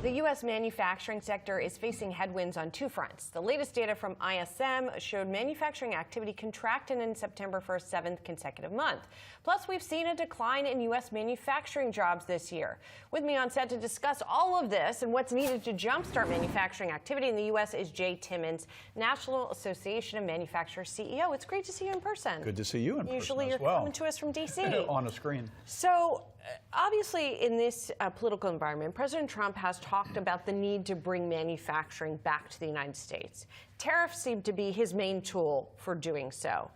The U.S. manufacturing sector is facing headwinds on two fronts. The latest data from ISM showed manufacturing activity contracted in September for a seventh consecutive month. Plus, we've seen a decline in U.S. manufacturing jobs this year. With me on set to discuss all of this and what's needed to jumpstart manufacturing activity in the U.S. is Jay Timmons, National Association of Manufacturers CEO. It's great to see you in person. Good to see you in person Usually as you're well. coming to us from D.C. On a screen. So, obviously, in this political environment, President Trump has talked about the need to bring manufacturing back to the United States. Tariffs seem to be his main tool for doing so.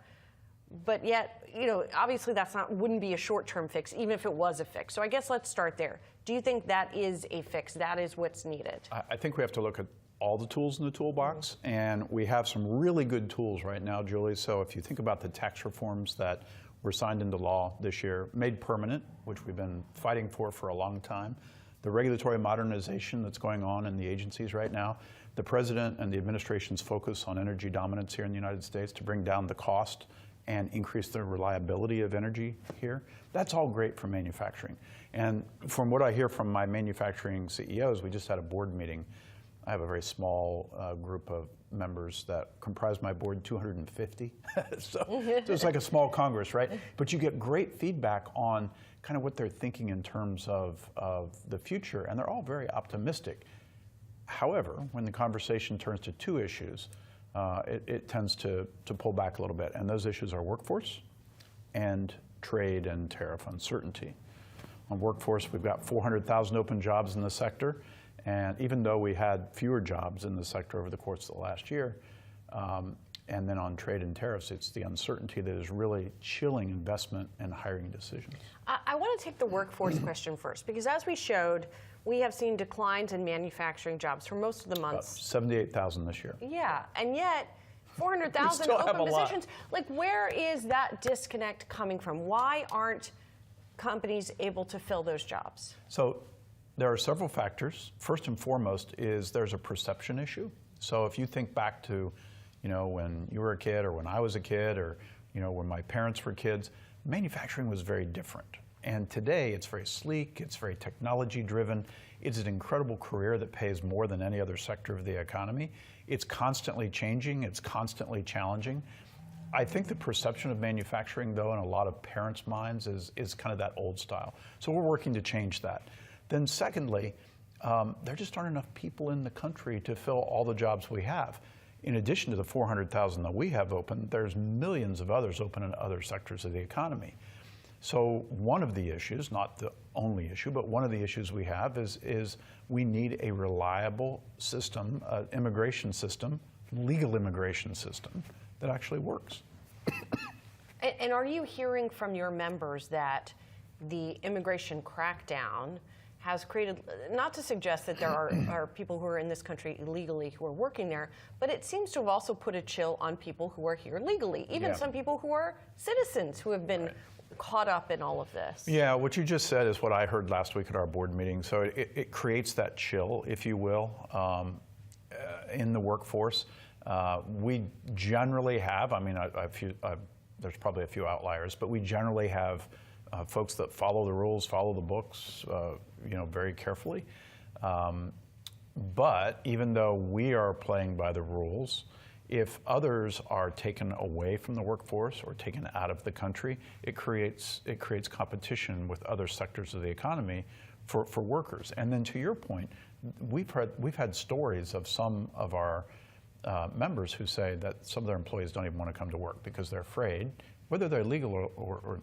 But yet, obviously wouldn't be a short-term fix, even if it was a fix. So I guess let's start there. Do you think that is a fix? That is what's needed? I think we have to look at all the tools in the toolbox, and we have some really good tools right now, Julie. So if you think about the tax reforms that were signed into law this year, made permanent, which we've been fighting for a long time, the regulatory modernization that's going on in the agencies right now, the president and the administration's focus on energy dominance here in the United States to bring down the cost and increase the reliability of energy here, that's all great for manufacturing. And from what I hear from my manufacturing CEOs, we just had a board meeting. I have a very small group of members that comprise my board, 250. so it's like a small Congress, right? But you get great feedback on kind of what they're thinking in terms of the future, and they're all very optimistic. However, when the conversation turns to two issues, it tends to pull back a little bit, and those issues are workforce and trade and tariff uncertainty. On workforce, we've got 400,000 open jobs in the sector. And even though we had fewer jobs in the sector over the course of the last year, and then on trade and tariffs, it's the uncertainty that is really chilling investment and hiring decisions. I want to take the workforce question first, because as we showed, we have seen declines in manufacturing jobs for most of the months. 78,000 this year. Yeah, and yet 400,000 open positions. Like, where is that disconnect coming from? Why aren't companies able to fill those jobs? So there are several factors. First and foremost is there's a perception issue. So if you think back to, when you were a kid or when I was a kid or, when my parents were kids, manufacturing was very different. And today it's very sleek, it's very technology driven. It's an incredible career that pays more than any other sector of the economy. It's constantly changing, it's constantly challenging. I think the perception of manufacturing, though, in a lot of parents' minds is kind of that old style. So we're working to change that. Then secondly, there just aren't enough people in the country to fill all the jobs we have. In addition to the 400,000 that we have open, there's millions of others open in other sectors of the economy. So one of the issues, not the only issue, but one of the issues we have is we need a reliable system, immigration system, legal immigration system that actually works. And are you hearing from your members that the immigration crackdown has created, not to suggest that there are people who are in this country illegally who are working there, but it seems to have also put a chill on people who are here legally, even some people who are citizens who have been caught up in all of this? Yeah, what you just said is what I heard last week at our board meeting. So it creates that chill, if you will, in the workforce. We generally have, there's probably a few outliers, but we generally have folks that follow the rules, follow the books, very carefully. But even though we are playing by the rules, if others are taken away from the workforce or taken out of the country, it creates competition with other sectors of the economy for workers. And then to your point, we've had stories of some of our members who say that some of their employees don't even want to come to work because they're afraid, whether they're legal or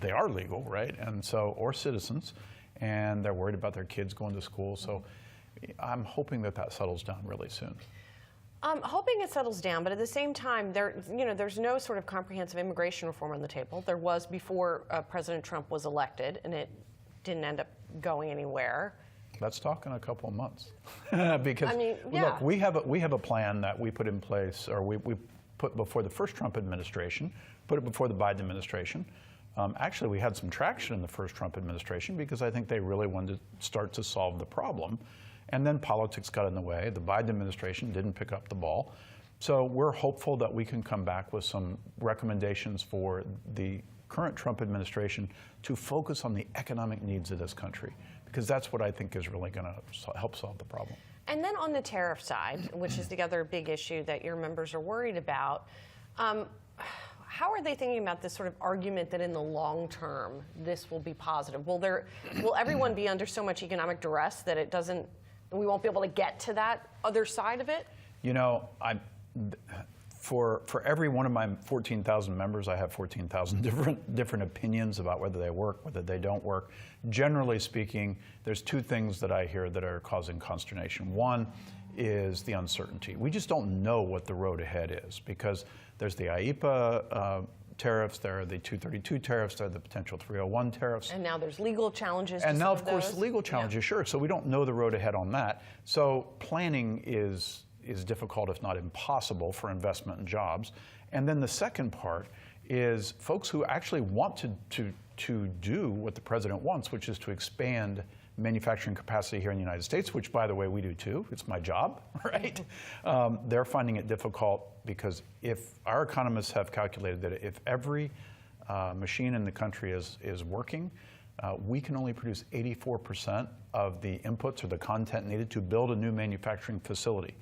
they are legal, right? And so, or citizens, and they're worried about their kids going to school. So I'm hoping that settles down really soon. I'm hoping it settles down, but at the same time, there's no sort of comprehensive immigration reform on the table. There was before President Trump was elected, and it didn't end up going anywhere. Let's talk in a couple of months. Because look, we have a plan that we put in place, or we put before the first Trump administration, put it before the Biden administration. Actually, we had some traction in the first Trump administration because I think they really wanted to start to solve the problem. And then politics got in the way. The Biden administration didn't pick up the ball. So we're hopeful that we can come back with some recommendations for the current Trump administration to focus on the economic needs of this country. because that's what I think is really going to help solve the problem. And then on the tariff side, which is the other big issue that your members are worried about, how are they thinking about this sort of argument that in the long term this will be positive? Will everyone be under so much economic duress that we won't be able to get to that other side of it? You know, for every one of my 14,000 members, I have 14,000 different opinions about whether they work, whether they don't work. Generally speaking, there's two things that I hear that are causing consternation. One is the uncertainty. We just don't know what the road ahead is, because there's the IEEPA tariffs, there are the 232 tariffs, there are the potential 301 tariffs. And now there's legal challenges. And now, of course, legal challenges, sure. So we don't know the road ahead on that. So planning is difficult, if not impossible, for investment and jobs. And then the second part is folks who actually want to do what the president wants, which is to expand manufacturing capacity here in the United States, which, by the way, we do too. It's my job, right? They're finding it difficult because if our economists have calculated that if every machine in the country is working, we can only produce 84% of the inputs or the content needed to build a new manufacturing facility.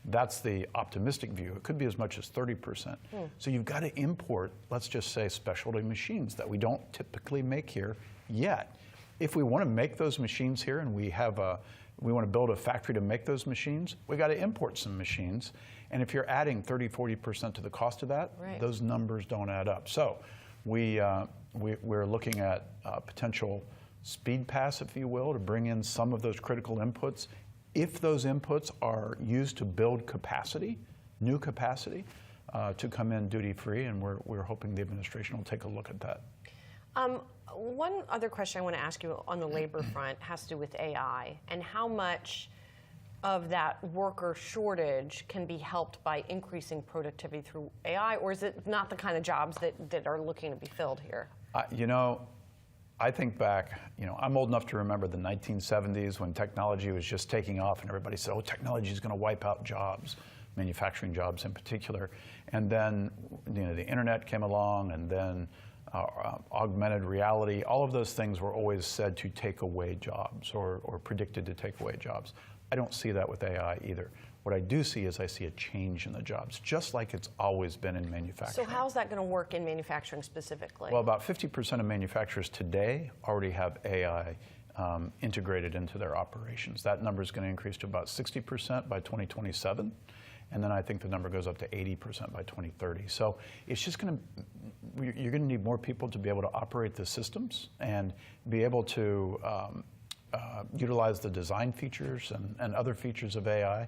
That's the optimistic view. It could be as much as 30%. So you've got to import, let's just say, specialty machines that we don't typically make here yet. If we want to make those machines here and we want to build a factory to make those machines, we got to import some machines. And if you're adding 30–40% to the cost of that, those numbers don't add up. So we're looking at potential speed pass, if you will, to bring in some of those critical inputs. If those inputs are used to build capacity, new capacity, to come in duty-free, and we're hoping the administration will take a look at that. One other question I want to ask you on the labor front has to do with AI and how much of that worker shortage can be helped by increasing productivity through AI, or is it not the kind of jobs that are looking to be filled here? You know, I think back, I'm old enough to remember the 1970s when technology was just taking off and everybody said, oh, technology is going to wipe out jobs, manufacturing jobs in particular. And then, the internet came along, and then augmented reality. All of those things were always said to take away jobs or predicted to take away jobs. I don't see that with AI either. What I do see is I see a change in the jobs, just like it's always been in manufacturing. So how's that going to work in manufacturing specifically? Well, about 50% of manufacturers today already have AI integrated into their operations. That number is going to increase to about 60% by 2027. And then I think the number goes up to 80% by 2030. So it's just going to, you're going to need more people to be able to operate the systems and be able to utilize the design features and other features of AI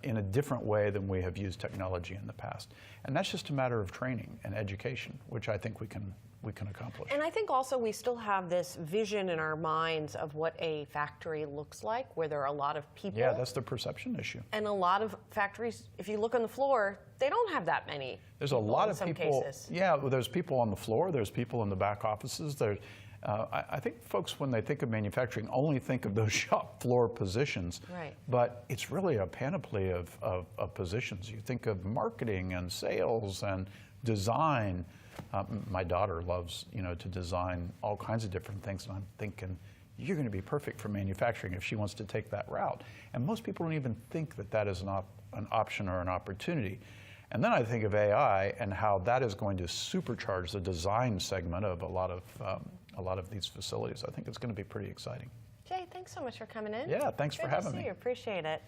in a different way than we have used technology in the past. And that's just a matter of training and education, which I think we can accomplish. And I think also we still have this vision in our minds of what a factory looks like, where there are a lot of people. Yeah, that's the perception issue. And a lot of factories, if you look on the floor, they don't have that many. There's a lot of people. Cases. Yeah, well, there's people on the floor. There's people in the back offices. I think folks, when they think of manufacturing, only think of those shop floor positions. Right. But it's really a panoply of positions. You think of marketing and sales and design. My daughter loves, to design all kinds of different things, and I'm thinking, you're going to be perfect for manufacturing if she wants to take that route. And most people don't even think that that is an option or an opportunity. And then I think of AI and how that is going to supercharge the design segment of a lot of these facilities. I think it's going to be pretty exciting. Jay, thanks so much for coming in. Yeah, thanks for having me. Good to see you. Appreciate it.